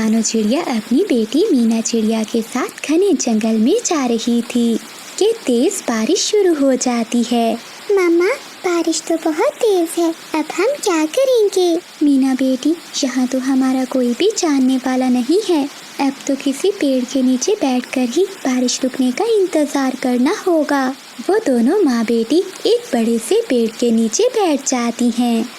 मानो चिड़िया अपनी बेटी मीना चिड़िया के साथ घने जंगल में जा रही थी कि तेज बारिश शुरू हो जाती है। मम्मा, बारिश तो बहुत तेज है, अब हम क्या करेंगे? मीना बेटी, यहाँ तो हमारा कोई भी जानने वाला नहीं है। अब तो किसी पेड़ के नीचे बैठकर ही बारिश रुकने का इंतजार करना होगा। वो दोनों माँ बेटी एक बड़े से पेड़ के नीचे बैठ जाती हैं।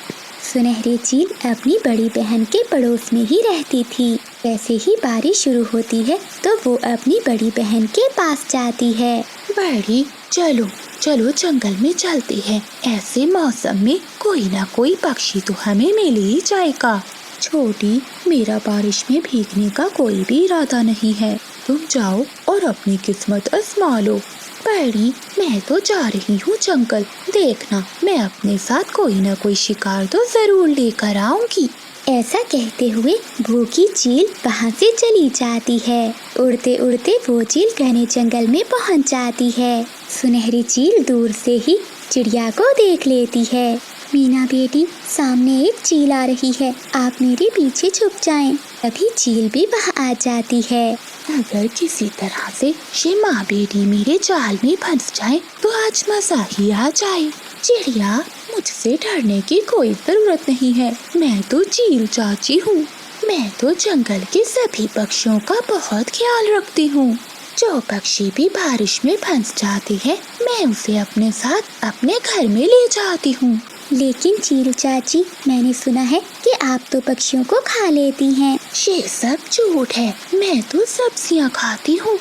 सुनहरी चील अपनी बड़ी बहन के पड़ोस में ही रहती थी। जैसे ही बारिश शुरू होती है तो वो अपनी बड़ी बहन के पास जाती है। बड़ी, चलो चलो जंगल में चलते हैं। ऐसे मौसम में कोई ना कोई पक्षी तो हमें मिल ही जाएगा। छोटी, मेरा बारिश में भीगने का कोई भी इरादा नहीं है। तुम जाओ और अपनी किस्मत आजमा लो। बड़ी, मैं तो जा रही हूँ जंगल। देखना, मैं अपने साथ कोई ना कोई शिकार तो जरूर लेकर आऊंगी। ऐसा कहते हुए भूखी चील वहाँ से चली जाती है। उड़ते उड़ते वो चील घने जंगल में पहुँच जाती है। सुनहरी चील दूर से ही चिड़िया को देख लेती है। मीना बेटी, सामने एक चील आ रही है, आप मेरे पीछे छुप जाएं। तभी चील भी वहाँ आ जाती है। अगर किसी तरह से ये माँ बेटी मेरे जाल में फंस जाए तो आज मजा ही आ जाए। चिड़िया, मुझसे डरने की कोई जरूरत नहीं है। मैं तो चील चाची हूँ। मैं तो जंगल के सभी पक्षियों का बहुत ख्याल रखती हूँ। जो पक्षी भी बारिश में फंस जाते हैं, मैं उसे अपने साथ अपने घर में ले जाती हूँ। लेकिन चील चाची, मैंने सुना है कि आप तो पक्षियों को खा लेती हैं। ये सब झूठ है। मैं तो सब्जियाँ खाती हूँ।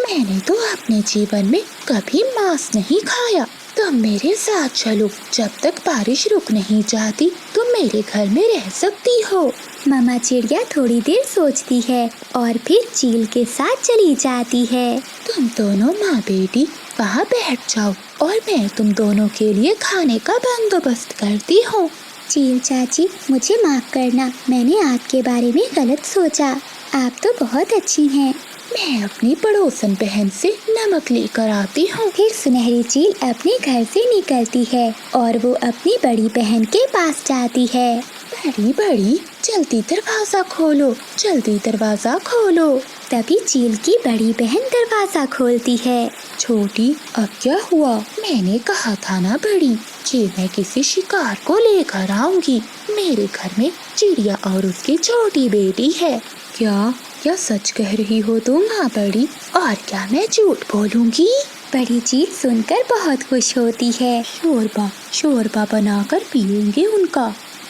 मैंने तो अपने जीवन में कभी मांस नहीं खाया। तुम मेरे साथ चलो। जब तक बारिश रुक नहीं जाती तुम मेरे घर में रह सकती हो। मामा चिड़िया थोड़ी देर सोचती है और फिर चील के साथ चली जाती है। तुम दोनों माँ बेटी वहाँ बैठ जाओ और मैं तुम दोनों के लिए खाने का बंदोबस्त करती हूँ। चील चाची, मुझे माफ करना, मैंने आपके बारे में गलत सोचा। आप तो बहुत अच्छी हैं। मैं अपनी पड़ोसन बहन से नमक लेकर आती हूँ। फिर सुनहरी चील अपने घर से निकलती है और वो अपनी बड़ी बहन के पास जाती है। बड़ी बड़ी, जल्दी दरवाजा खोलो, जल्दी दरवाजा खोलो। तभी चील की बड़ी बहन दरवाजा खोलती है। छोटी, अब क्या हुआ? मैंने कहा था ना बड़ी कि मैं किसी शिकार को लेकर आऊंगी। मेरे घर में चिड़िया और उसकी छोटी बेटी है। क्या सच कह रही हो तुम? हाँ बड़ी, और क्या मैं झूठ बोलूंगी? बड़ी चील सुनकर बहुत खुश होती है। शोरबा बनाकर पिएंगे उनका।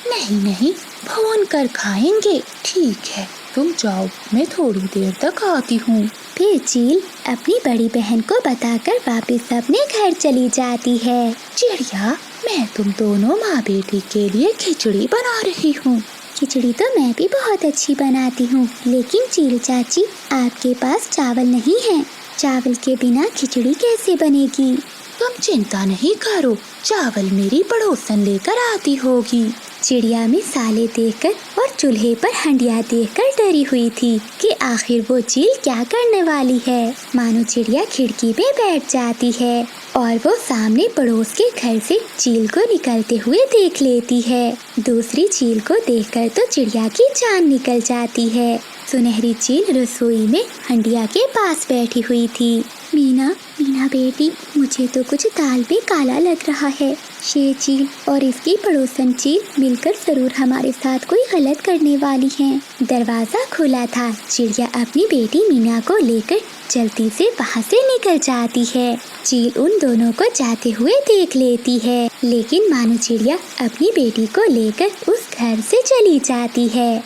नहीं, भून कर खाएंगे। ठीक है, तुम जाओ, मैं थोड़ी देर तक आती हूँ। फिर चील अपनी बड़ी बहन को बताकर वापस अपने घर चली जाती है। चिड़िया, मैं तुम दोनों माँ बेटी के लिए खिचड़ी बना रही हूँ। खिचड़ी तो मैं भी बहुत अच्छी बनाती हूँ, लेकिन चील चाची, आपके पास चावल नहीं है। चावल के बिना खिचड़ी कैसे बनेगी? तुम चिंता नहीं करो, चावल मेरी पड़ोसन लेकर आती होगी। चिड़िया मिसाले देखकर और चूल्हे पर हंडिया देखकर डरी हुई थी कि आखिर वो चील क्या करने वाली है। मानो चिड़िया खिड़की में बैठ जाती है और वो सामने पड़ोस के घर से चील को निकलते हुए देख लेती है। दूसरी चील को देखकर तो चिड़िया की जान निकल जाती है। सुनहरी चील रसोई में हंडिया के पास बैठी हुई थी। मीना बेटी, मुझे तो कुछ दाल में काला लग रहा है। ये चील और इसकी पड़ोसन चील मिलकर जरूर हमारे साथ कोई गलत करने वाली हैं। दरवाजा खुला था। चिड़िया अपनी बेटी मीना को लेकर जल्दी से वहाँ से निकल जाती है। चील उन दोनों को जाते हुए देख लेती है, लेकिन मानो चिड़िया अपनी बेटी को लेकर उस घर से चली जाती है।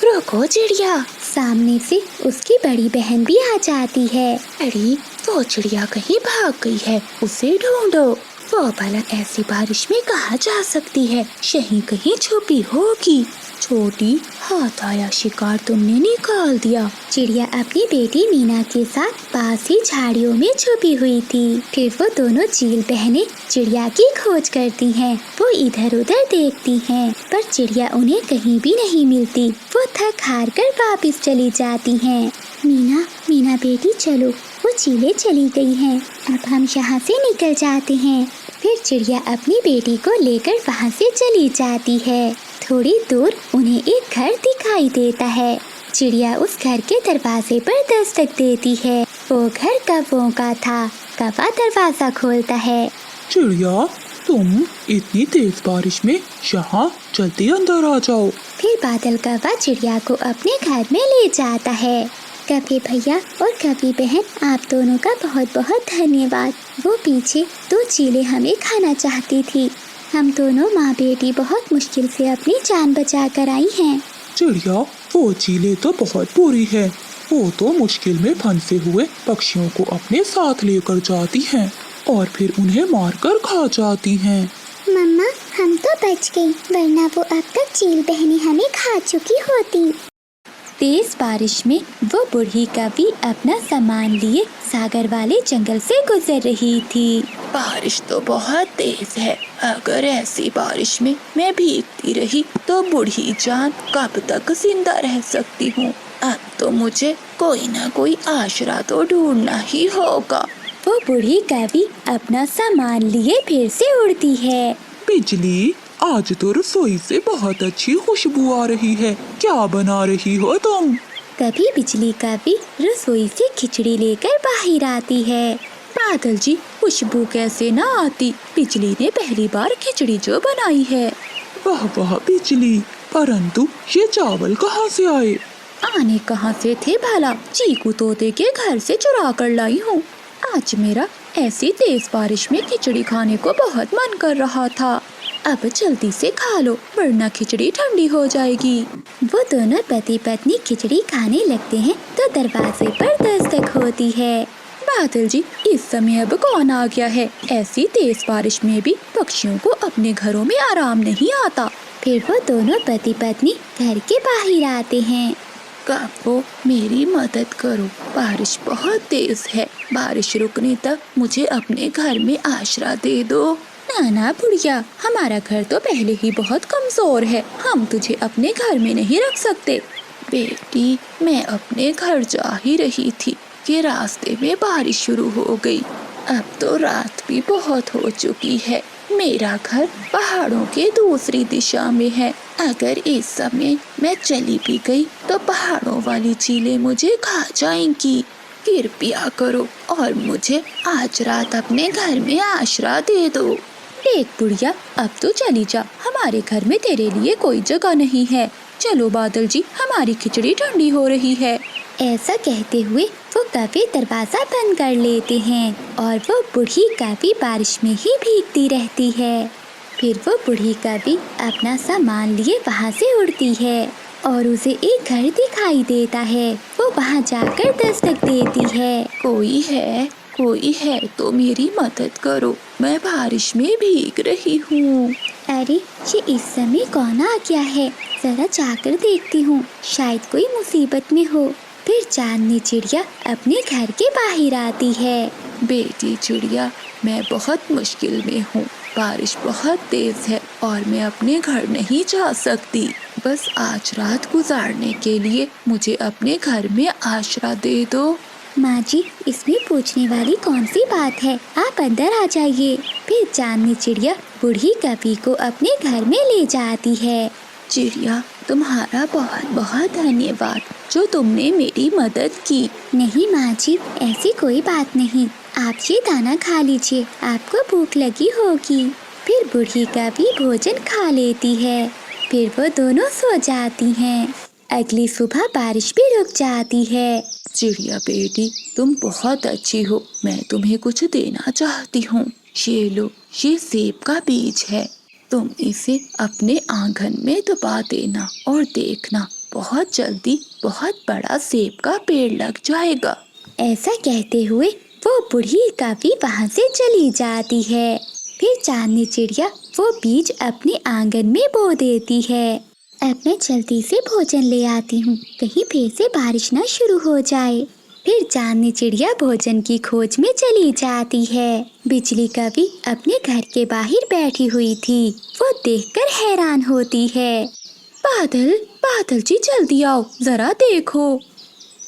रुको चिड़िया, सामने से उसकी बड़ी बहन भी आ जाती है। अरे, वो चिड़िया कहीं भाग गई है, उसे ढूंढो। वो भला ऐसी बारिश में कहाँ जा सकती है? यहीं कहीं छुपी होगी। छोटी, हाथ आया शिकार तुमने निकाल दिया। चिड़िया अपनी बेटी मीना के साथ पास ही झाड़ियों में छुपी हुई थी। फिर वो दोनों चील बहनें चिड़िया की खोज करती हैं। वो इधर उधर देखती हैं, पर चिड़िया उन्हें कहीं भी नहीं मिलती। वो थक हार कर वापस चली जाती हैं। मीना बेटी, चलो, वो चीलें चली गई हैं, अब हम यहाँ से निकल जाते हैं। फिर चिड़िया अपनी बेटी को लेकर वहाँ से चली जाती है। थोड़ी दूर उन्हें एक घर दिखाई देता है। चिड़िया उस घर के दरवाजे पर दस्तक देती है। वो घर कौवों का था। कौवा दरवाजा खोलता है। चिड़िया, तुम इतनी तेज बारिश में यहाँ जल्दी अंदर आ जाओ। फिर बादल कौवा चिड़िया को अपने घर में ले जाता है। कौवे भैया और कौवी बहन, आप दोनों का बहुत बहुत धन्यवाद। वो पीछे 2 चीलें हमें खाना चाहती थी। हम दोनों माँ बेटी बहुत मुश्किल से अपनी जान बचा कर आई हैं। चिड़िया, वो चीलें तो बहुत बुरी है। वो तो मुश्किल में फंसे हुए पक्षियों को अपने साथ लेकर जाती हैं और फिर उन्हें मारकर खा जाती हैं। मम्मा, हम तो बच गई, वरना वो अब तक चील बहनें हमें खा चुकी होती। तेज बारिश में वो बूढ़ी कौवी अपना सामान लिए सागर वाले जंगल से गुजर रही थी। बारिश तो बहुत तेज है। अगर ऐसी बारिश में मैं भीगती रही तो बूढ़ी जान कब तक जिंदा रह सकती हूँ। अब तो मुझे कोई ना कोई आसरा तो ढूंढना ही होगा। वो बूढ़ी कौवी अपना सामान लिए फिर से उड़ती है। बिजली, आज तो रसोई से बहुत अच्छी खुशबू आ रही है। क्या बना रही हो तुम? तभी बिजली कौवी रसोई से खिचड़ी लेकर बाहर आती है। बादल जी, खुशबू कैसे ना आती? बिजली ने पहली बार खिचड़ी जो बनाई है। वाह वाह बिजली, परंतु ये चावल कहाँ से आए? आने कहाँ से थे भला? चीकू तोते के घर से चुरा कर लाई हूँ। आज मेरा ऐसी तेज बारिश में खिचड़ी खाने को बहुत मन कर रहा था। अब जल्दी से खा लो, वरना खिचड़ी ठंडी हो जाएगी। वो दोनों पति पत्नी खिचड़ी खाने लगते हैं तो दरवाजे पर दस्तक होती है। बादल जी, इस समय अब कौन आ गया है? ऐसी तेज बारिश में भी पक्षियों को अपने घरों में आराम नहीं आता। फिर वो दोनों पति पत्नी घर के बाहर आते हैं। कौवों, मेरी मदद करो, बारिश बहुत तेज है। बारिश रुकने तक मुझे अपने घर में आश्रय दे दो। ना बुढ़िया, हमारा घर तो पहले ही बहुत कमजोर है, हम तुझे अपने घर में नहीं रख सकते। बेटी, मैं अपने घर जा ही रही थी कि रास्ते में बारिश शुरू हो गई। अब तो रात भी बहुत हो चुकी है। मेरा घर पहाड़ों के दूसरी दिशा में है। अगर इस समय मैं चली भी गई तो पहाड़ों वाली चीलें मुझे खा जाएंगी। कृपया करो और मुझे आज रात अपने घर में आश्रय दे दो। देख बुढ़िया, अब तो चली जा, हमारे घर में तेरे लिए कोई जगह नहीं है। चलो बादल जी, हमारी खिचड़ी ठंडी हो रही है। ऐसा कहते हुए वो कौवे दरवाजा बंद कर लेते हैं और वो बूढ़ी कौवी बारिश में ही भीगती रहती है। फिर वो बूढ़ी कौवी अपना सामान लिए वहाँ से उड़ती है और उसे एक घर दिखाई देता है। वो वहाँ जाकर दस्तक देती है। कोई है तो मेरी मदद करो, मैं बारिश में भीग रही हूँ। अरे, ये इस समय कौन आ गया है? जरा जाकर देखती हूँ, शायद कोई मुसीबत में हो। फिर चांदनी चिड़िया अपने घर के बाहर आती है। बेटी चिड़िया, मैं बहुत मुश्किल में हूँ। बारिश बहुत तेज है और मैं अपने घर नहीं जा सकती। बस आज रात गुजारने के लिए मुझे अपने घर में आश्रय दे दो। माँ जी, इसमें पूछने वाली कौन सी बात है, आप अंदर आ जाइए। फिर चांदनी चिड़िया बूढ़ी कौवी को अपने घर में ले जाती है। चिड़िया, तुम्हारा बहुत बहुत धन्यवाद जो तुमने मेरी मदद की। नहीं माँ जी, ऐसी कोई बात नहीं, आप ये दाना खा लीजिए, आपको भूख लगी होगी। फिर बूढ़ी कौवी भोजन खा लेती है। फिर वो दोनों सो जाती हैं। अगली सुबह बारिश भी रुक जाती है। चिड़िया बेटी, तुम बहुत अच्छी हो, मैं तुम्हें कुछ देना चाहती हूँ। ये लो, ये सेब का बीज है, तुम इसे अपने आंगन में दबा देना और देखना, बहुत जल्दी बहुत बड़ा सेब का पेड़ लग जाएगा। ऐसा कहते हुए वो बूढ़ी कौवी वहाँ से चली जाती है। फिर चांदनी चिड़िया वो बीज अपने आंगन में बो देती है। अब मैं जल्दी से भोजन ले आती हूँ, कहीं फिर से बारिश न शुरू हो जाए। फिर चांदनी चिड़िया भोजन की खोज में चली जाती है। बिजली कौवी अपने घर के बाहर बैठी हुई थी। वो देखकर हैरान होती है। बादल जी, जल्दी आओ, जरा देखो।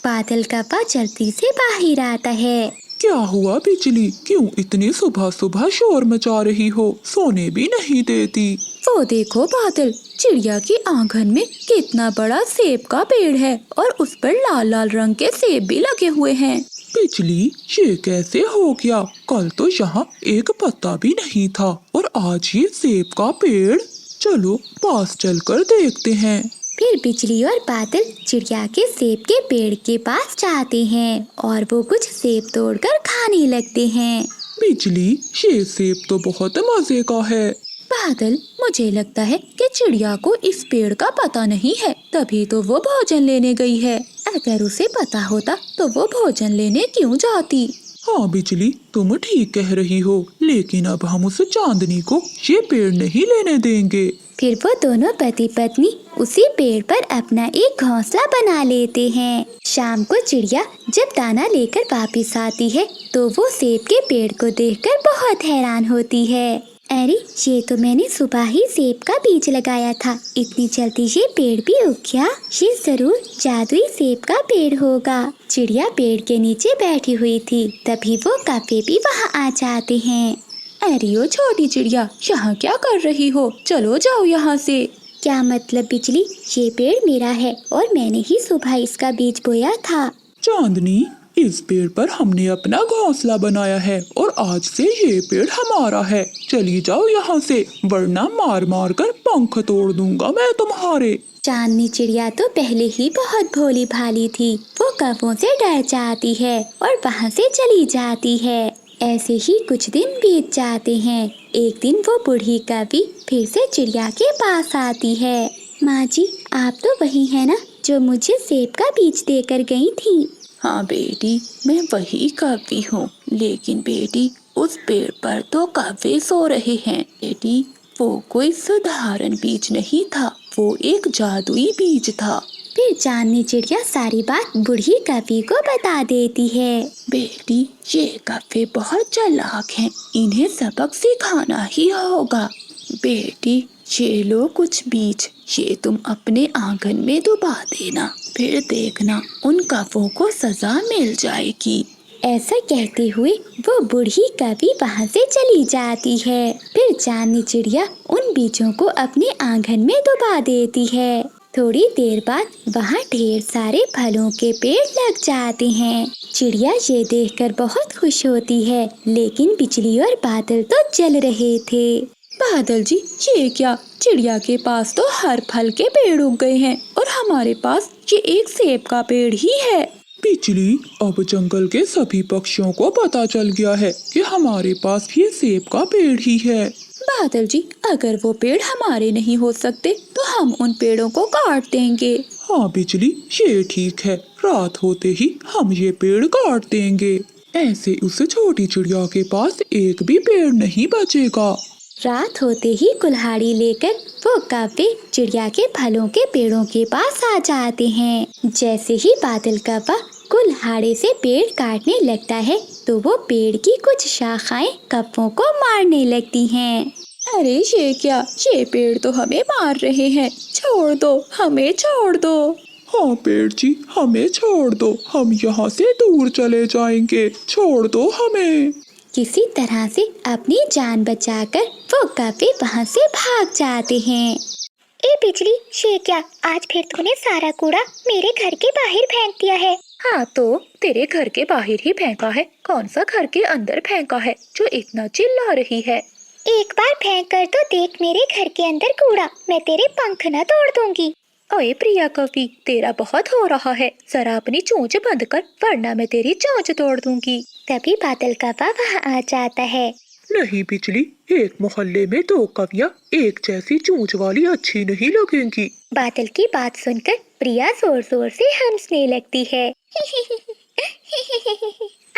बादल कौवा जल्दी से बाहर आता है। क्या हुआ बिजली, क्यों इतनी सुबह सुबह शोर मचा रही हो? सोने भी नहीं देती। वो देखो बादल, चिड़िया के आंगन में कितना बड़ा सेब का पेड़ है और उस पर लाल लाल रंग के सेब भी लगे हुए हैं। बिजली, ये कैसे हो गया? कल तो यहाँ एक पत्ता भी नहीं था और आज ये सेब का पेड़। चलो पास चलकर देखते हैं। फिर बिजली और बादल चिड़िया के सेब के पेड़ के पास जाते हैं और वो कुछ सेब तोड़कर खाने लगते हैं। बिजली, ये सेब तो बहुत मजे का है। बादल, मुझे लगता है कि चिड़िया को इस पेड़ का पता नहीं है, तभी तो वो भोजन लेने गई है। अगर उसे पता होता तो वो भोजन लेने क्यों जाती? हाँ बिजली, तुम ठीक कह रही हो, लेकिन अब हम उस चांदनी को ये पेड़ नहीं लेने देंगे। फिर वो दोनों पति पत्नी उसी पेड़ पर अपना एक घोंसला बना लेते हैं। शाम को चिड़िया जब दाना लेकर वापस आती है तो वो सेब के पेड़ को देखकर बहुत हैरान होती है। अरे, ये तो मैंने सुबह ही सेब का बीज लगाया था, इतनी जल्दी ये पेड़ भी उग गया। ये जरूर जादुई सेब का पेड़ होगा। चिड़िया पेड़ के नीचे बैठी हुई थी, तभी वो कौवे भी वहाँ आ जाते हैं। अरे ओ छोटी चिड़िया, यहाँ क्या कर रही हो? चलो जाओ यहाँ से। क्या मतलब बिजली? ये पेड़ मेरा है और मैंने ही सुबह इसका बीज बोया था। चांदनी, इस पेड़ पर हमने अपना घोंसला बनाया है और आज से ये पेड़ हमारा है। चली जाओ यहाँ से, वरना मार मार कर पंख तोड़ दूंगा मैं तुम्हारे। चांदनी चिड़िया तो पहले ही बहुत भोली भाली थी। वो कौवों से डर जाती है और वहाँ से चली जाती है। ऐसे ही कुछ दिन बीत जाते हैं। एक दिन वो बूढ़ी कौवी फिर से चिड़िया के पास आती है। माँ जी, आप तो वही है ना जो मुझे सेब का बीज देकर गई थी? हाँ बेटी, मैं वही कौवी हूँ, लेकिन बेटी उस पेड़ पर तो कौवे सो रहे हैं। बेटी, वो कोई साधारण बीज नहीं था, वो एक जादुई बीज था। फिर चांदनी चिड़िया सारी बात बूढ़ी कौवी को बता देती है। बेटी, ये कौवे बहुत चालाक हैं, इन्हें सबक सिखाना ही होगा। बेटी, ये लो कुछ बीज, ये तुम अपने आंगन में डुबा देना, फिर देखना उन कौवों को सजा मिल जाएगी। ऐसा कहते हुए वो बूढ़ी कौवी वहाँ से चली जाती है। फिर चांदनी चिड़िया उन बीजों को अपने आंगन में डुबा देती है। थोड़ी देर बाद वहाँ ढेर सारे फलों के पेड़ लग जाते हैं। चिड़िया ये देखकर बहुत खुश होती है, लेकिन बिजली और बादल तो जल रहे थे। बादल जी, ये क्या? चिड़िया के पास तो हर फल के पेड़ उग गए हैं और हमारे पास ये एक सेब का पेड़ ही है। बिजली, अब जंगल के सभी पक्षियों को पता चल गया है कि हमारे पास ये सेब का पेड़ ही है। बादल जी, अगर वो पेड़ हमारे नहीं हो सकते तो हम उन पेड़ों को काट देंगे। हाँ बिजली, ये ठीक है, रात होते ही हम ये पेड़ काट देंगे। ऐसे उस छोटी चिड़िया के पास एक भी पेड़ नहीं बचेगा। रात होते ही कुल्हाड़ी लेकर वो कौवे चिड़िया के फलों के पेड़ों के पास आ जाते हैं। जैसे ही बादल कौवा कुल्हाड़े से पेड़ काटने लगता है तो वो पेड़ की कुछ शाखाएं कौवों को मारने लगती हैं। अरे ये क्या? ये पेड़ तो हमें मार रहे हैं, छोड़ दो, हमें छोड़ दो। हाँ पेड़ जी, हमें छोड़ दो, हम यहाँ से दूर चले जाएंगे, छोड़ दो हमें। किसी तरह से अपनी जान बचाकर वो कौवे वहाँ से भाग जाते हैं। ए बिजली, ये क्या? आज फिर तूने सारा कूड़ा मेरे घर के बाहर फेंक दिया है। हाँ तो तेरे घर के बाहर ही फेंका है, कौन सा घर के अंदर फेंका है जो इतना चिल्ला रही है? एक बार फेंक कर तो देख मेरे घर के अंदर कूड़ा, मैं तेरे पंख न तोड़ दूंगी। ओए प्रिया कौवी, तेरा बहुत हो रहा है, जरा अपनी चोंच बंद कर, वरना मैं तेरी चोंच तोड़ दूंगी। तभी बादल कौवा वहाँ आ जाता है। नहीं बिजली, एक मोहल्ले में दो कौवियाँ एक जैसी चोंच वाली अच्छी नहीं लगेंगी। बादल की बात सुनकर प्रिया जोर जोर से हंसने लगती है।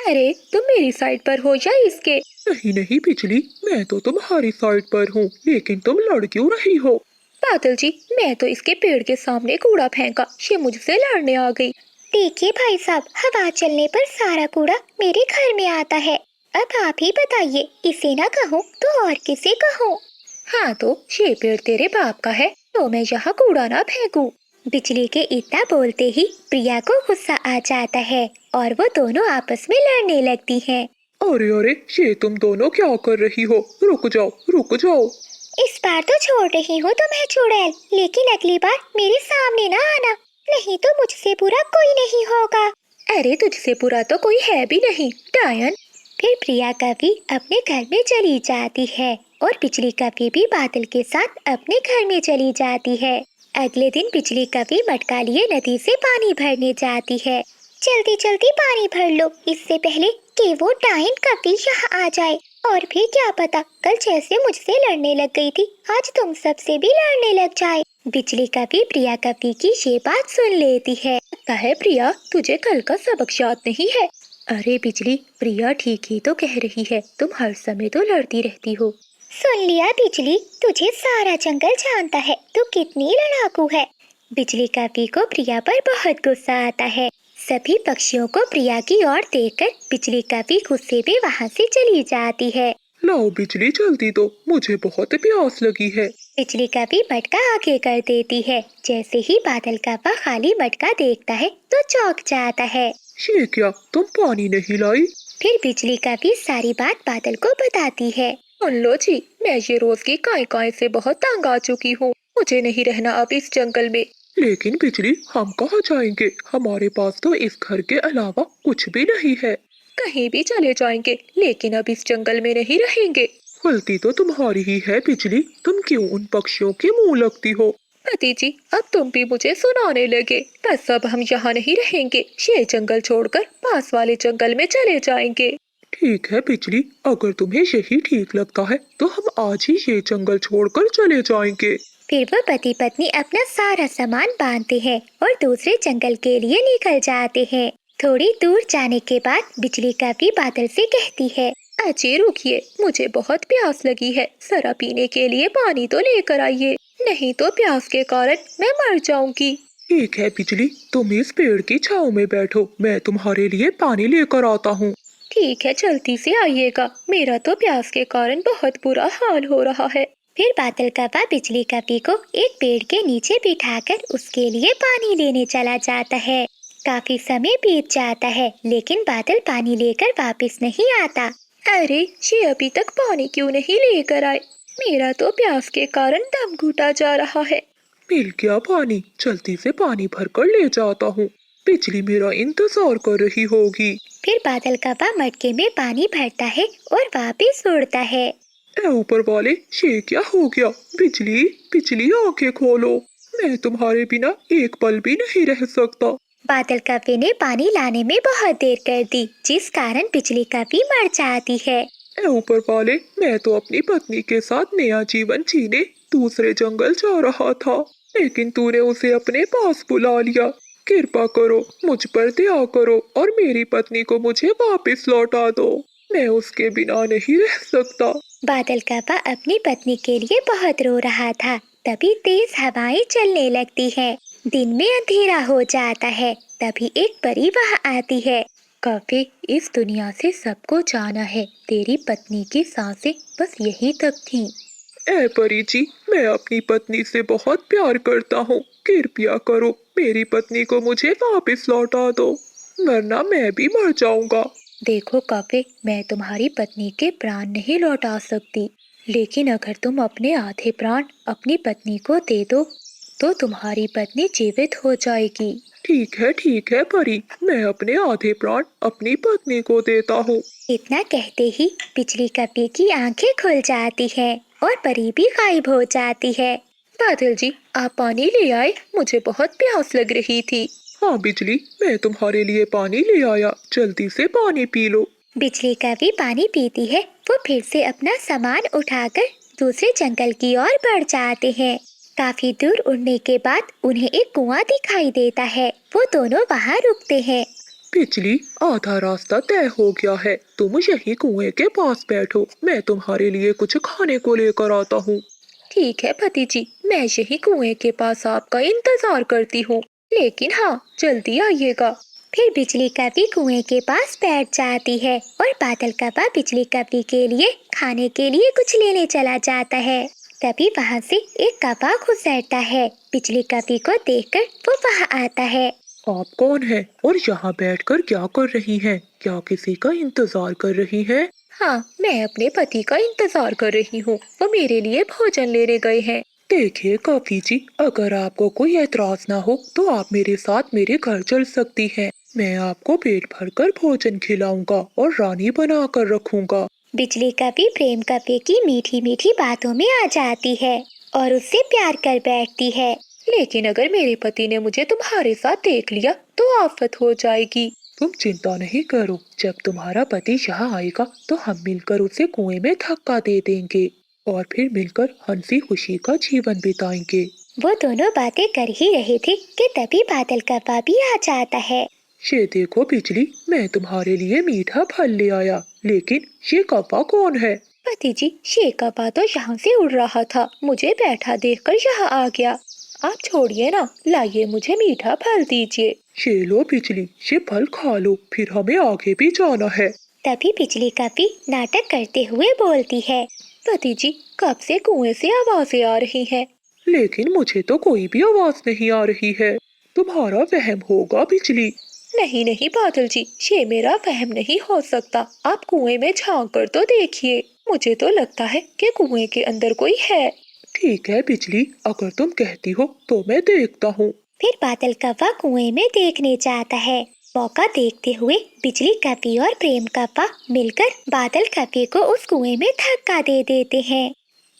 अरे तुम मेरी साइड पर हो या इसके? नहीं नहीं बिजली, मैं तो तुम्हारी साइड पर हूँ, लेकिन तुम लड़ क्यों रही हो? बादल जी, मैं तो इसके पेड़ के सामने कूड़ा फेंका, ये मुझसे लड़ने आ गई। देखिए भाई साहब, हवा चलने पर सारा कूड़ा मेरे घर में आता है। अब आप ही बताइए, इसे ना कहूँ तो और किसे कहूँ? हाँ तो ये पेड़ तेरे बाप का है, तो मैं यहाँ कूड़ा ना फेंकूं। बिजली के इतना बोलते ही प्रिया को गुस्सा आ जाता है और वो दोनों आपस में लड़ने लगती हैं। अरे अरे, ये तुम दोनों क्या कर रही हो? रुक जाओ, रुक जाओ। इस बार तो छोड़ रही हूँ तुम्हें चुड़ैल, लेकिन अगली बार मेरे सामने ना आना, नहीं तो मुझसे बुरा कोई नहीं होगा। अरे तुझसे बुरा तो कोई है भी नहीं डायन। फिर प्रिया कवि अपने घर में चली जाती है और बिजली कवि भी बादल के साथ अपने घर में चली जाती है। अगले दिन बिजली कवि मटका लिए नदी से पानी भरने जाती है। जल्दी जल्दी पानी भर लो, इससे पहले कि वो डायन कवि यहाँ आ जाए। और भी क्या पता, कल जैसे मुझसे लड़ने लग गई थी, आज तुम सबसे भी लड़ने लग जाए। बिजली कवि प्रिया कवि की ये बात सुन लेती है। लगता है प्रिया तुझे कल का सबक याद नहीं है। अरे बिजली, प्रिया ठीक ही तो कह रही है, तुम हर समय तो लड़ती रहती हो। सुन लिया बिजली, तुझे सारा जंगल जानता है तू कितनी लड़ाकू है। बिजली कवि को प्रिया पर बहुत गुस्सा आता है। सभी पक्षियों को प्रिया की ओर देखकर बिजली कवि गुस्से में वहाँ से चली जाती है। लाओ बिजली, जल्दी दो, मुझे बहुत प्यास लगी है। बिजली कवि मटका आगे कर देती है। जैसे ही बादल कव्वा खाली मटका देखता है तो चौंक जाता है। ये क्या, तुम पानी नहीं लाई? फिर बिजली कवि सारी बात बादल को बताती है। सुन लो जी, मैं ये रोज की काय से बहुत तंग आ चुकी हूँ। मुझे नहीं रहना अब इस जंगल में। लेकिन बिजली, हम कहाँ जाएंगे? हमारे पास तो इस घर के अलावा कुछ भी नहीं है। कहीं भी चले जाएंगे, लेकिन अब इस जंगल में नहीं रहेंगे। गलती तो तुम्हारी ही है बिजली, तुम क्यों उन पक्षियों के मुंह लगती हो? पति जी, अब तुम भी मुझे सुनाने लगे। बस अब हम यहाँ नहीं रहेंगे, ये जंगल छोड़कर पास वाले जंगल में चले जाएंगे। ठीक है बिजली, अगर तुम्हें यही ठीक लगता है तो हम आज ही ये जंगल छोड़कर चले जाएंगे। फिर वो पति पत्नी अपना सारा सामान बांधते हैं और दूसरे जंगल के लिए निकल जाते हैं। थोड़ी दूर जाने के बाद बिजली कवि बादल से कहती है, अजय रुकिए, मुझे बहुत प्यास लगी है, जरा पीने के लिए पानी तो लेकर आइए, नहीं तो प्यास के कारण मैं मर जाऊंगी। ठीक है बिजली, तुम इस पेड़ की छांव में बैठो, मैं तुम्हारे लिए पानी लेकर आता हूँ। ठीक है, जल्दी से आइएगा, मेरा तो प्यास के कारण बहुत बुरा हाल हो रहा है। फिर बादल कव्वा बिजली कवि को एक पेड़ के नीचे बिठाकर उसके लिए पानी लेने चला जाता है। काफी समय बीत जाता है, लेकिन बादल पानी लेकर वापस नहीं आता। अरे ये अभी तक पानी क्यों नहीं लेकर आए? मेरा तो प्यास के कारण दम घुटा जा रहा है। मिल गया पानी, जल्दी से पानी भरकर ले जाता हूँ। बिजली मेरा इंतजार कर रही होगी। फिर बादल कव्वा मटके में पानी भरता है और वापस उड़ता है। ए ऊपर वाले, ये क्या हो गया? बिजली, बिजली आंखें खोलो, मैं तुम्हारे बिना एक पल भी नहीं रह सकता। बादल कव्वे ने पानी लाने में बहुत देर कर दी, जिस कारण बिजली कवि मर जाती है। ए ऊपर वाले, मैं तो अपनी पत्नी के साथ नया जीवन जीने दूसरे जंगल जा रहा था, लेकिन तूने उसे अपने पास बुला लिया। कृपा करो, मुझ पर दया करो और मेरी पत्नी को मुझे वापस लौटा दो, मैं उसके बिना नहीं रह सकता। बादल कव्वा अपनी पत्नी के लिए बहुत रो रहा था। तभी तेज हवाएं चलने लगती है। दिन में अंधेरा हो जाता है। तभी एक परी वहाँ आती है। कव्वे, इस दुनिया से सबको जाना है, तेरी पत्नी की सांसें बस यहीं तक थीं। ए परी जी, मैं अपनी पत्नी से बहुत प्यार करता हूँ, कृपया करो मेरी पत्नी को मुझे वापस लौटा दो, वरना मैं भी मर जाऊंगा। देखो कव्वे, मैं तुम्हारी पत्नी के प्राण नहीं लौटा सकती, लेकिन अगर तुम अपने आधे प्राण अपनी पत्नी को दे दो तो तुम्हारी पत्नी जीवित हो जाएगी। ठीक है परी, मैं अपने आधे प्राण अपनी पत्नी को देता हूँ। इतना कहते ही बिजली कवि की आंखें खुल जाती है और परी भी गायब हो जाती है। बादल जी, आप पानी ले आए, मुझे बहुत प्यास लग रही थी। हाँ बिजली, मैं तुम्हारे लिए पानी ले आया, जल्दी से पानी पी लो। बिजली कवि पानी पीती है। वो फिर से अपना सामान उठाकर दूसरे जंगल की ओर बढ़ जाते हैं। काफी दूर उड़ने के बाद उन्हें एक कुआं दिखाई देता है। वो दोनों वहाँ रुकते हैं। बिजली, आधा रास्ता तय हो गया है, तुम यही कुएं के पास बैठो, मैं तुम्हारे लिए कुछ खाने को लेकर आता हूँ। ठीक है पति जी, मैं यही कुएं के पास आपका इंतजार करती हूँ, लेकिन हाँ, जल्दी आइएगा। फिर बिजली कवि कुएं के पास बैठ जाती है और बादल कव्वा बिजली कवि के लिए खाने के लिए कुछ लेने चला जाता है। तभी वहाँ से एक कौवा गुजरता है। बिजली कवि को देखकर वो वहाँ आता है। आप कौन हैं और यहाँ बैठकर क्या कर रही हैं? क्या किसी का इंतजार कर रही हैं? हाँ, मैं अपने पति का इंतजार कर रही हूँ। वो मेरे लिए भोजन लेने गए हैं। देखिए कवि जी, अगर आपको कोई एतराज ना हो तो आप मेरे साथ मेरे घर चल सकती हैं। मैं आपको पेट भरकर भोजन खिलाऊंगा और रानी बना कर रखूंगा। बिजली कवि प्रेम कवि की मीठी मीठी बातों में आ जाती है और उससे प्यार कर बैठती है। लेकिन अगर मेरे पति ने मुझे तुम्हारे साथ देख लिया तो आफत हो जाएगी। तुम चिंता नहीं करो, जब तुम्हारा पति यहाँ आएगा तो हम मिलकर उसे कुएं में धक्का दे देंगे और फिर मिलकर हंसी खुशी का जीवन बिताएंगे। वो दोनों बातें कर ही रहे थे कि तभी बादल कौवा भी आ जाता है। ये देखो बिजली, मैं तुम्हारे लिए मीठा फल ले आया, लेकिन ये कौवा कौन है? पति जी, ये कौवा तो यहाँ से उड़ रहा था, मुझे बैठा देखकर यहाँ आ गया। आप छोड़िए ना, लाइए मुझे मीठा फल दीजिए। ये लो बिजली, ये फल खा लो, फिर हमें आगे भी जाना है। तभी बिजली कवि नाटक करते हुए बोलती है। पति जी, कब से कुएं से आवाजें आ रही हैं। लेकिन मुझे तो कोई भी आवाज नहीं आ रही है। तुम्हारा वहम होगा बिजली। नहीं नहीं बादल जी, ये मेरा वहम नहीं हो सकता। आप कुएं में झांक कर तो देखिए, मुझे तो लगता है कि कुएं के अंदर कोई है। ठीक है बिजली, अगर तुम कहती हो तो मैं देखता हूँ। फिर बादल कौवा कुएं में देखने जाता है। मौका देखते हुए बिजली कवि और प्रेम कौवा मिलकर बादल कवि को उस कुएं में धक्का दे देते हैं।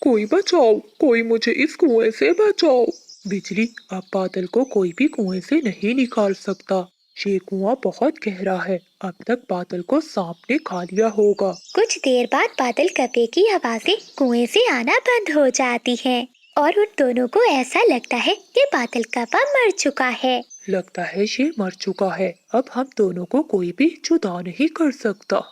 कोई बचाओ, कोई मुझे इस कुएं से बचाओ। बिजली, अब बादल को कोई भी कुएं से नहीं निकाल सकता। ये कुआं बहुत गहरा है, अब तक बादल को सांप ने खा लिया होगा। कुछ देर बाद बादल कौवे की आवाजें कुएं से आना बंद हो जाती हैं और उन दोनों को ऐसा लगता है कि बादल कौवा मर चुका है। लगता है ये मर चुका है, अब हम दोनों को कोई भी जुदा नहीं कर सकता।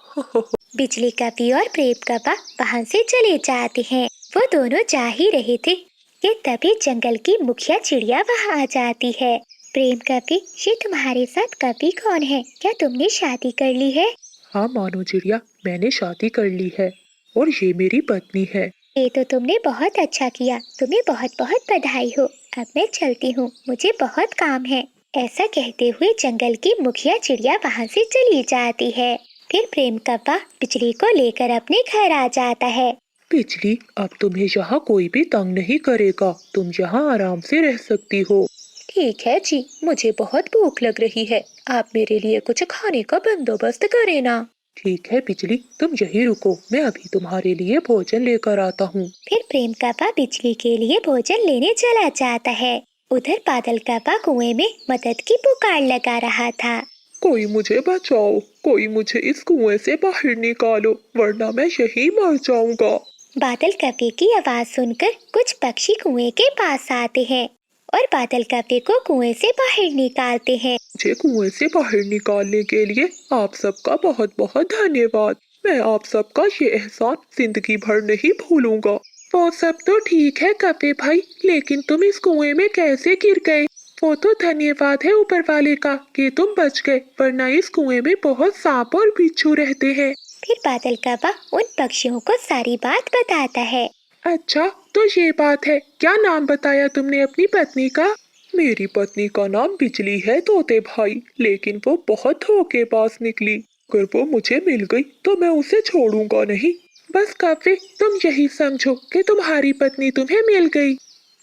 बिजली कवि और प्रेम कौवा वहाँ से चले जाते हैं। वो दोनों जा ही रहे थे कि तभी जंगल की मुखिया चिड़िया वहाँ आ जाती है। प्रेम कवि, ये तुम्हारे साथ कवि कौन है? क्या तुमने शादी कर ली है? हाँ मानो चिड़िया, मैंने शादी कर ली है और ये मेरी पत्नी है। ये तो तुमने बहुत अच्छा किया, तुम्हें बहुत बहुत बधाई हो। अब मैं चलती हूँ, मुझे बहुत काम है। ऐसा कहते हुए जंगल की मुखिया चिड़िया वहाँ से चली जाती है। फिर प्रेम कौवा बिजली को लेकर अपने घर आ जाता है। बिजली, अब तुम्हें यहाँ कोई भी तंग नहीं करेगा, तुम यहाँ आराम से रह सकती हो। ठीक है जी, मुझे बहुत भूख लग रही है, आप मेरे लिए कुछ खाने का बंदोबस्त करें ना। ठीक है बिजली, तुम यहीं रुको, मैं अभी तुम्हारे लिए भोजन लेकर आता हूँ। फिर प्रेम कौवा बिजली के लिए भोजन लेने चला जाता है। उधर बादल कौवा कुएं में मदद की पुकार लगा रहा था। कोई मुझे बचाओ, कोई मुझे इस कुएं से बाहर निकालो, वरना मैं यहीं मर जाऊंगा। बादल कौवे की आवाज सुनकर कुछ पक्षी कुएं के पास आते हैं और बादल कौवे को कुएं से बाहर निकालते हैं। मुझे कुएं से बाहर निकालने के लिए आप सबका बहुत बहुत धन्यवाद। मैं आप सबका ये एहसान जिंदगी भर नहीं भूलूंगा। वो सब तो ठीक है कौवे भाई, लेकिन तुम इस कुएं में कैसे गिर गए? वो तो धन्यवाद है ऊपर वाले का कि तुम बच गए, वरना इस कुएं में बहुत सांप और बिच्छू रहते हैं। फिर बादल कौवा उन पक्षियों को सारी बात बताता है। अच्छा, तो ये बात है। क्या नाम बताया तुमने अपनी पत्नी का? मेरी पत्नी का नाम बिजली है तोते भाई, लेकिन वो बहुत धोखेबाज निकली। अगर वो मुझे मिल गई तो मैं उसे छोड़ूंगा नहीं। बस कौवे, तुम यही समझो कि तुम्हारी पत्नी तुम्हें मिल गई।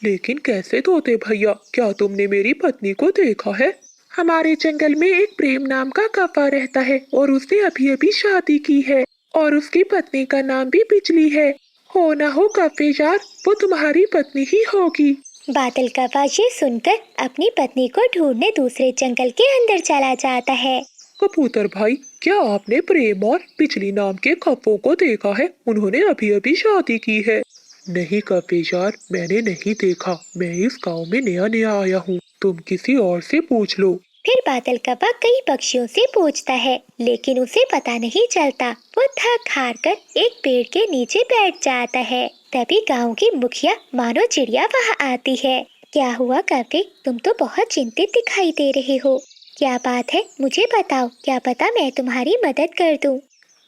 लेकिन कैसे तोते भैया, क्या तुमने मेरी पत्नी को देखा है? हमारे जंगल में एक प्रेम नाम का कौवा रहता है और उसने अभी अभी शादी की है और उसकी पत्नी का नाम भी बिजली है। हो ना हो कौवे यार, वो तुम्हारी पत्नी ही होगी। बादल कौवा ये सुनकर अपनी पत्नी को ढूंढने दूसरे जंगल के अंदर चला जाता है। कबूतर भाई, क्या आपने प्रेम और बिजली नाम के कौवों को देखा है? उन्होंने अभी अभी शादी की है। नहीं कौवे यार, मैंने नहीं देखा। मैं इस गांव में नया नया आया हूँ, तुम किसी और से पूछ लो। फिर बादल कौवा कई पक्षियों से पूछता है, लेकिन उसे पता नहीं चलता। वो थक हार कर एक पेड़ के नीचे बैठ जाता है। तभी गांव की मुखिया मानो चिड़िया वहाँ आती है। क्या हुआ कौवे, तुम तो बहुत चिंतित दिखाई दे रहे हो। क्या बात है, मुझे बताओ, क्या पता मैं तुम्हारी मदद कर दूं।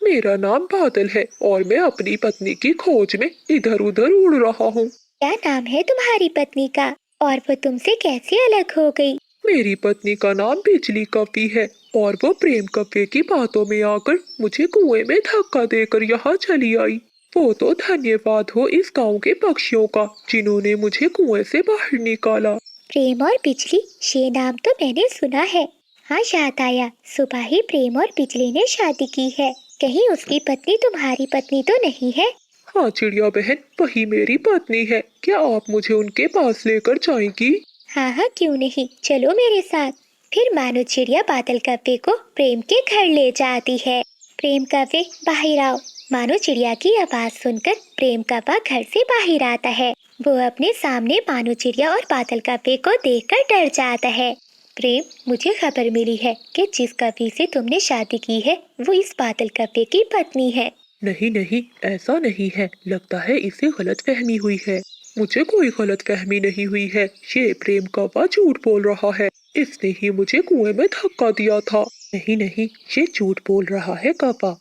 मेरा नाम बादल है और मैं अपनी पत्नी की खोज में इधर उधर उड़ रहा हूँ। क्या नाम है तुम्हारी पत्नी का और वो तुमसे कैसे अलग हो गई? मेरी पत्नी का नाम बिजली कपी है और वो प्रेम कपे की बातों में आकर मुझे कुएं में धक्का देकर यहाँ चली आई। वो तो धन्यवाद हो इस गांव के पक्षियों का जिन्होंने मुझे कुएं से बाहर निकाला। प्रेम और बिजली, ये नाम तो मैंने सुना है। हाँ, याद आया, सुबह ही प्रेम और बिजली ने शादी की है। कहीं उसकी पत्नी तुम्हारी पत्नी तो नहीं है? हाँ चिड़िया बहन, वही मेरी पत्नी है। क्या आप मुझे उनके पास लेकर जाएंगी? हाँ हाँ, क्यों नहीं, चलो मेरे साथ। फिर मानो चिड़िया बादल कव्वे को प्रेम के घर ले जाती है। प्रेम कव्वे, बाहर आओ। मानो चिड़िया की आवाज सुनकर प्रेम कव्वा घर से बाहर आता है। वो अपने सामने मानो चिड़िया और बादल कव्वे को देखकर डर जाता है। प्रेम, मुझे खबर मिली है कि जिस कव्वे से तुमने शादी की है वो इस बादल कव्वे की पत्नी है। नहीं नहीं, ऐसा नहीं है। लगता है इसे गलतफहमी हुई है। मुझे कोई गलतफहमी नहीं हुई है। ये प्रेम कव्वा झूठ बोल रहा है। इसने ही मुझे कुएं में धक्का दिया था। नहीं नहीं, ये झूठ बोल रहा है कव्वा।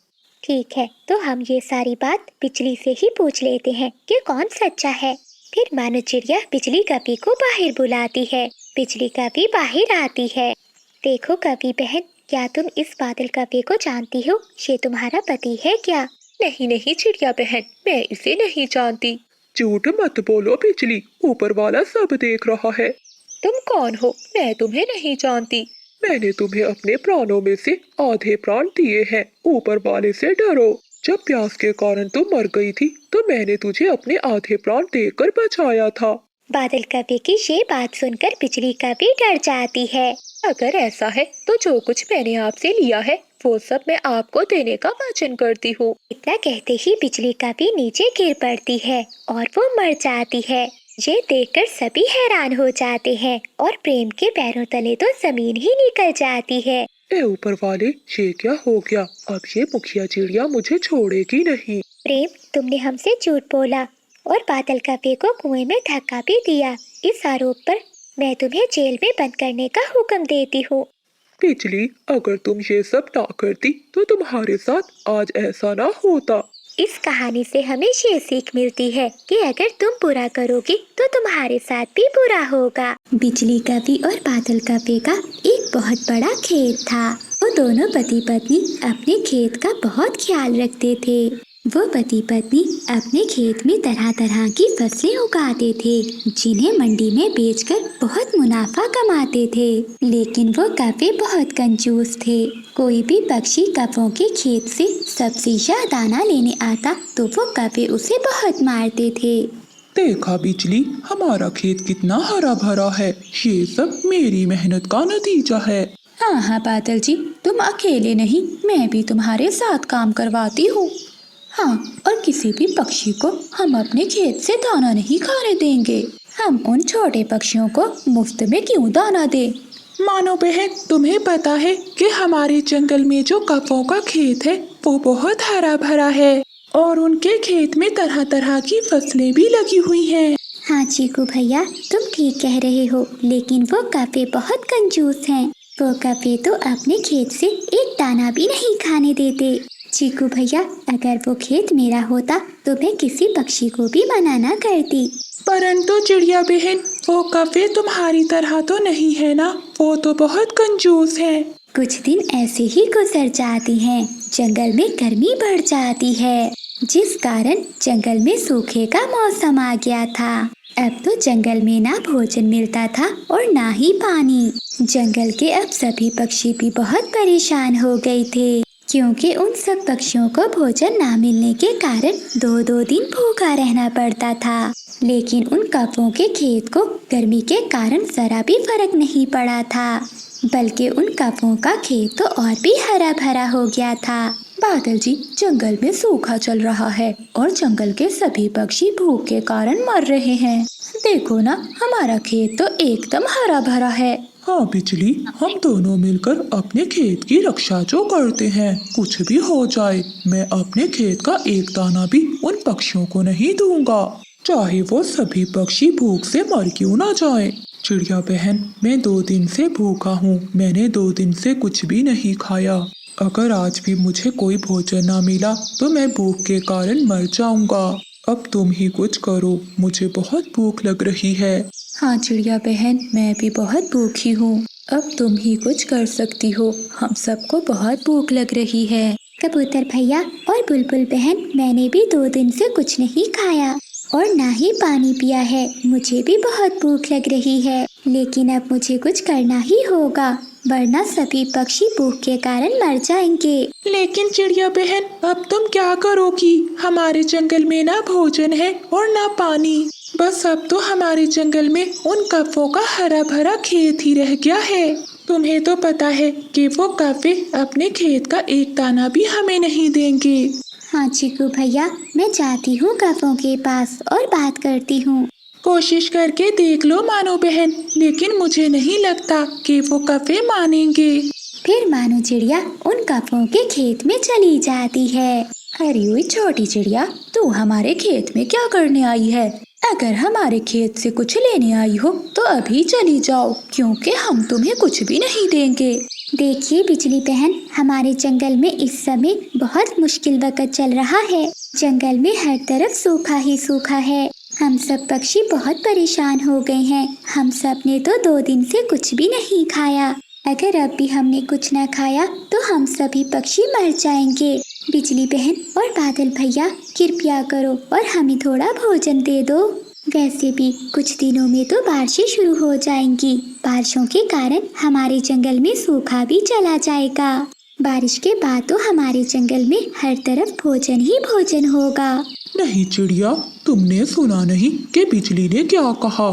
ठीक है, तो हम ये सारी बात बिजली से ही पूछ लेते हैं कि कौन सच्चा है। फिर मानो चिड़िया बिजली कव्वे को बाहर बुलाती है। बिजली कव्वे बाहर आती है। देखो कव्वे बहन, क्या तुम इस बादल कव्वे को जानती हो? ये तुम्हारा पति है क्या? नहीं नहीं चिड़िया बहन, मैं इसे नहीं जानती। झूठ मत बोलो बिजली, ऊपर वाला सब देख रहा है। तुम कौन हो? मैं तुम्हें नहीं जानती। मैंने तुम्हें अपने प्राणों में से आधे प्राण दिए हैं। ऊपर वाले से डरो। जब प्यास के कारण तुम मर गई थी तो मैंने तुझे अपने आधे प्राण देकर बचाया था। बादल कव्वे की ये बात सुनकर बिजली कव्वे डर जाती है। अगर ऐसा है तो जो कुछ मैंने आपसे लिया है वो सब मैं आपको देने का वचन करती हूँ। इतना कहते ही बिजली कव्वे नीचे गिर पड़ती है और वो मर जाती है। ये देखकर सभी हैरान हो जाते हैं और प्रेम के पैरों तले तो जमीन ही निकल जाती है। ए ऊपर वाले, ये क्या हो गया? अब ये मुखिया चिड़िया मुझे छोड़ेगी नहीं। प्रेम, तुमने हमसे झूठ बोला और बादल कव्वे को कुएं में धक्का भी दिया। इस आरोप पर मैं तुम्हें जेल में बंद करने का हुक्म देती हूँ। बिजली, अगर तुम ये सब ना करती तो तुम्हारे साथ आज ऐसा ना होता। इस कहानी से हमें ये सीख मिलती है कि अगर तुम बुरा करोगे तो तुम्हारे साथ भी बुरा होगा। बिजली कव्वे और बादल कव्वे का एक बहुत बड़ा खेत था। वो दोनों पति पत्नी अपने खेत का बहुत ख्याल रखते थे। वो पति पत्नी अपने खेत में तरह तरह की फसलें उगाते थे जिन्हें मंडी में बेचकर बहुत मुनाफा कमाते थे। लेकिन वो कव्वे बहुत कंजूस थे। कोई भी पक्षी कव्वों के खेत से सब्जी या दाना लेने आता तो वो कव्वे उसे बहुत मारते थे। देखा बिजली, हमारा खेत कितना हरा भरा है। ये सब मेरी मेहनत का नतीजा है। हाँ हाँ बादल जी, तुम अकेले नहीं, मैं भी तुम्हारे साथ काम करवाती हूँ। हाँ, और किसी भी पक्षी को हम अपने खेत से दाना नहीं खाने देंगे। हम उन छोटे पक्षियों को मुफ्त में क्यों दाना दें? मानो बहन, तुम्हें पता है कि हमारे जंगल में जो कव्वों का खेत है वो बहुत हरा भरा है और उनके खेत में तरह तरह की फसलें भी लगी हुई हैं। हाँ चीकू भैया, तुम ठीक कह रहे हो, लेकिन वो कव्वे बहुत कंजूस हैं। वो कव्वे तो अपने खेत से एक दाना भी नहीं खाने देते। चीकू भैया, अगर वो खेत मेरा होता तो मैं किसी पक्षी को भी मना ना करती। परंतु चिड़िया बहन, वो कव्वे तुम्हारी तरह तो नहीं है ना। वो तो बहुत कंजूस है। कुछ दिन ऐसे ही गुजर जाते हैं। जंगल में गर्मी बढ़ जाती है जिस कारण जंगल में सूखे का मौसम आ गया था। अब तो जंगल में ना भोजन मिलता था और ना ही पानी। जंगल के अब सभी पक्षी भी बहुत परेशान हो गए थे क्योंकि उन सब पक्षियों को भोजन ना मिलने के कारण 2-2 दिन भूखा रहना पड़ता था। लेकिन उन कव्वों के खेत को गर्मी के कारण जरा भी फर्क नहीं पड़ा था, बल्कि उन कव्वों का खेत तो और भी हरा भरा हो गया था। बादल जी, जंगल में सूखा चल रहा है और जंगल के सभी पक्षी भूख के कारण मर रहे हैं। देखो ना, हमारा खेत तो एकदम हरा भरा है। हाँ बिजली, हम दोनों मिलकर अपने खेत की रक्षा जो करते हैं। कुछ भी हो जाए, मैं अपने खेत का एक दाना भी उन पक्षियों को नहीं दूंगा, चाहे वो सभी पक्षी भूख से मर क्यों ना जाए। चिड़िया बहन, मैं 2 दिन से भूखा हूँ। मैंने 2 दिन से कुछ भी नहीं खाया। अगर आज भी मुझे कोई भोजन ना मिला तो मैं भूख के कारण मर जाऊंगा। अब तुम ही कुछ करो, मुझे बहुत भूख लग रही है। हाँ चिड़िया बहन, मैं भी बहुत भूखी हूँ। अब तुम ही कुछ कर सकती हो, हम सबको बहुत भूख लग रही है। कबूतर भैया और बुलबुल बहन, मैंने भी 2 दिन से कुछ नहीं खाया और ना ही पानी पिया है। मुझे भी बहुत भूख लग रही है, लेकिन अब मुझे कुछ करना ही होगा, वरना सभी पक्षी भूख के कारण मर जाएंगे। लेकिन चिड़िया बहन, अब तुम क्या करोगी? हमारे जंगल में ना भोजन है और ना पानी। बस अब तो हमारे जंगल में उन कौवों का हरा भरा खेत ही रह गया है। तुम्हें तो पता है कि वो कौवे अपने खेत का एक दाना भी हमें नहीं देंगे। हाँ चीकू भैया, मैं जाती हूँ कौवों के पास और बात करती हूँ। कोशिश करके देख लो मानो बहन, लेकिन मुझे नहीं लगता कि वो कौवे मानेंगे। फिर मानो चिड़िया उन कौवों के खेत में चली जाती है। अरे ओए छोटी चिड़िया, तू हमारे खेत में क्या करने आई है? अगर हमारे खेत से कुछ लेने आई हो तो अभी चली जाओ, क्योंकि हम तुम्हें कुछ भी नहीं देंगे। देखिए बिजली बहन, हमारे जंगल में इस समय बहुत मुश्किल वक्त चल रहा है। जंगल में हर तरफ सूखा ही सूखा है। हम सब पक्षी बहुत परेशान हो गए हैं। हम सब ने तो 2 दिन से कुछ भी नहीं खाया। अगर अब भी हमने कुछ न खाया तो हम सभी पक्षी मर जाएंगे। बिजली बहन और बादल भैया, कृपया करो और हमें थोड़ा भोजन दे दो। वैसे भी कुछ दिनों में तो बारिशें शुरू हो जाएंगी। बारिशों के कारण हमारे जंगल में सूखा भी चला जाएगा। बारिश के बाद तो हमारे जंगल में हर तरफ भोजन ही भोजन होगा। नहीं चिड़िया, तुमने सुना नहीं कि बिजली ने क्या कहा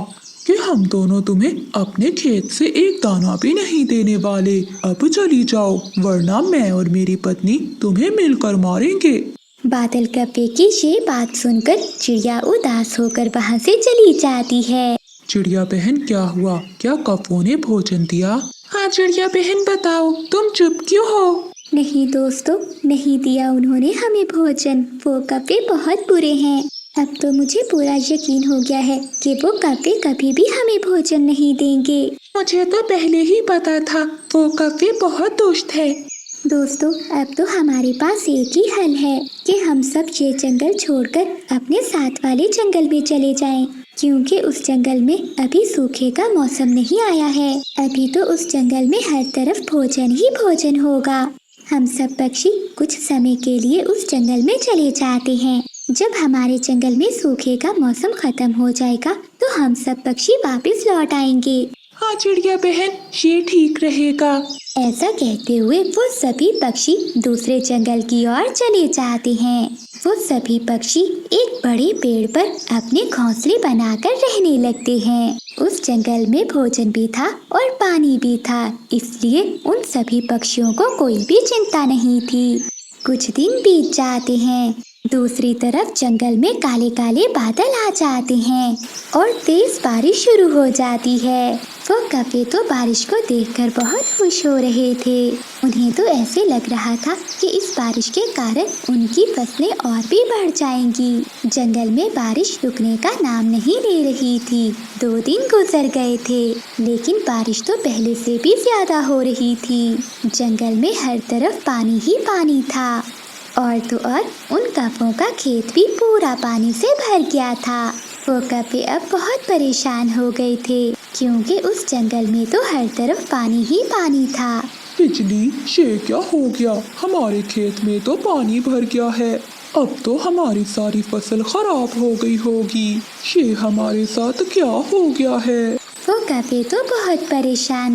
कि हम दोनों तुम्हें अपने खेत से एक दाना भी नहीं देने वाले। अब चली जाओ, वरना मैं और मेरी पत्नी तुम्हें मिलकर मारेंगे। बादल कौवे की ये बात सुनकर चिड़िया उदास होकर वहाँ से चली जाती है। चिड़िया बहन, क्या हुआ? क्या कौवों ने भोजन दिया? हाँ चिड़िया बहन, बताओ, तुम चुप क्यों हो? नहीं दोस्तों, नहीं दिया उन्होंने हमें भोजन। वो कौवे बहुत बुरे हैं। अब तो मुझे पूरा यकीन हो गया है कि वो कौवे कभी भी हमें भोजन नहीं देंगे। मुझे तो पहले ही पता था, वो कौवे बहुत दुष्ट है। दोस्तों, अब तो हमारे पास एक ही हल है कि हम सब ये जंगल छोड़कर अपने साथ वाले जंगल में चले जाएं, क्योंकि उस जंगल में अभी सूखे का मौसम नहीं आया है। अभी तो उस जंगल में हर तरफ भोजन ही भोजन होगा। हम सब पक्षी कुछ समय के लिए उस जंगल में चले जाते हैं। जब हमारे जंगल में सूखे का मौसम खत्म हो जाएगा तो हम सब पक्षी वापस लौट आएंगे। हाँ चिड़िया बहन, ये ठीक रहेगा। ऐसा कहते हुए वो सभी पक्षी दूसरे जंगल की ओर चले जाते हैं। वो सभी पक्षी एक बड़े पेड़ पर अपने घोंसले बनाकर रहने लगते हैं। उस जंगल में भोजन भी था और पानी भी था, इसलिए उन सभी पक्षियों को कोई भी चिंता नहीं थी। कुछ दिन बीत जाते हैं। दूसरी तरफ जंगल में काले काले बादल आ जाते हैं और तेज बारिश शुरू हो जाती है। वो कौवे तो बारिश को देखकर बहुत खुश हो रहे थे। उन्हें तो ऐसे लग रहा था कि इस बारिश के कारण उनकी फसलें और भी बढ़ जाएंगी। जंगल में बारिश रुकने का नाम नहीं ले रही थी। 2 दिन गुजर गए थे, लेकिन बारिश तो पहले से भी ज्यादा हो रही थी। जंगल में हर तरफ पानी ही पानी था और तो और उन कौवों का खेत भी पूरा पानी से भर गया था। वो कौवे अब बहुत परेशान हो गए थे, क्योंकि उस जंगल में तो हर तरफ पानी ही पानी था। बिजली, ये क्या हो गया? हमारे खेत में तो पानी भर गया है। अब तो हमारी सारी फसल खराब हो गई होगी। ये हमारे साथ क्या हो गया है? वो कौवे तो बहुत परेशान